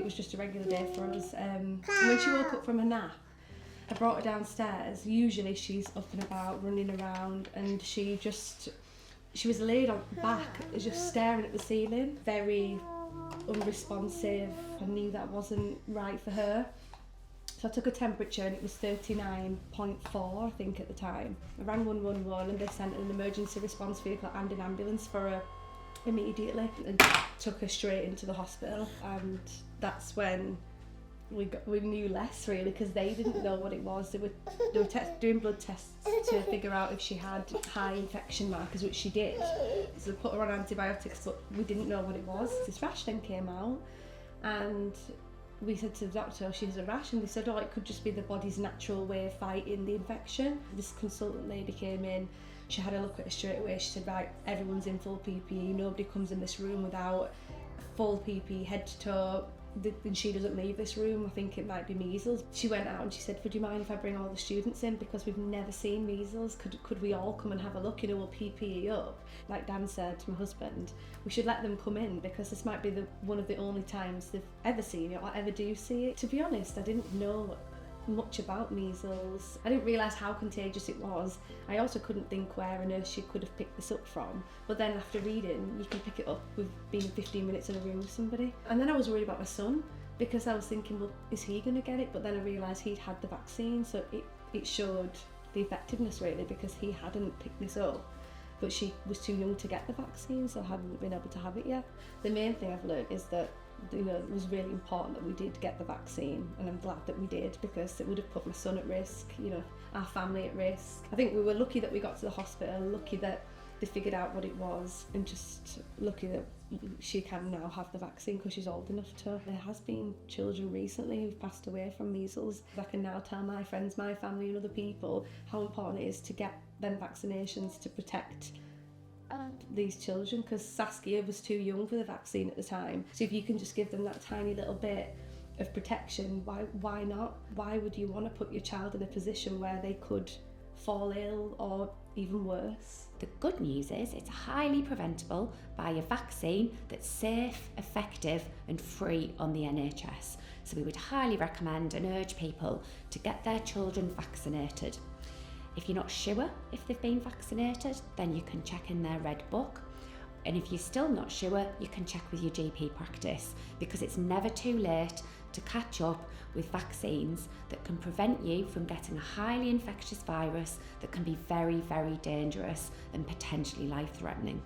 it was just a regular day for us. When she woke up from a nap, I brought her downstairs. Usually she's up and about, running around, and she was laid on her back, just staring at the ceiling, very unresponsive. I knew that wasn't right for her. So I took a temperature and it was 39.4, I think, at the time. I rang 111 and they sent an emergency response vehicle and an ambulance for her immediately and took her straight into the hospital. And that's when we knew less, really, because they didn't know what it was. They were doing blood tests to figure out if she had high infection markers, which she did. So they put her on antibiotics, but we didn't know what it was. This rash then came out, and we said to the doctor, she has a rash, and they said, it could just be the body's natural way of fighting the infection. This consultant lady came in, she had a look at her straight away. She said, right, everyone's in full PPE, nobody comes in this room without full PPE, head to toe. Then she doesn't leave this room. I think it might be measles. She went out and she said, would you mind if I bring all the students in, because we've never seen measles? Could we all come and have a look? We'll PPE up. Like Dan said to my husband, we should let them come in, because this might be one of the only times they've ever seen it or ever do see it. To be honest, I didn't know much about measles. I didn't realise how contagious it was. I also couldn't think where a nurse she could have picked this up from. But then after reading, you can pick it up with being 15 minutes in a room with somebody. And then I was worried about my son, because I was thinking, well, is he going to get it? But then I realised he'd had the vaccine, so it showed the effectiveness, really, because he hadn't picked this up. But she was too young to get the vaccine, so hadn't been able to have it yet. The main thing I've learned is that it was really important that we did get the vaccine, and I'm glad that we did, because it would have put my son at risk, our family at risk. I think we were lucky that we got to the hospital, lucky that they figured out what it was, and just lucky that she can now have the vaccine because she's old enough to. There has been children recently who've passed away from measles. I can now tell my friends, my family and other people how important it is to get them vaccinations to protect these children, because Saskia was too young for the vaccine at the time. So if you can just give them that tiny little bit of protection, why not? Why would you want to put your child in a position where they could fall ill or even worse? The good news is it's highly preventable by a vaccine that's safe, effective and free on the NHS. So we would highly recommend and urge people to get their children vaccinated. If you're not sure if they've been vaccinated, then you can check in their red book. And if you're still not sure, you can check with your GP practice, because it's never too late to catch up with vaccines that can prevent you from getting a highly infectious virus that can be very, very dangerous and potentially life-threatening.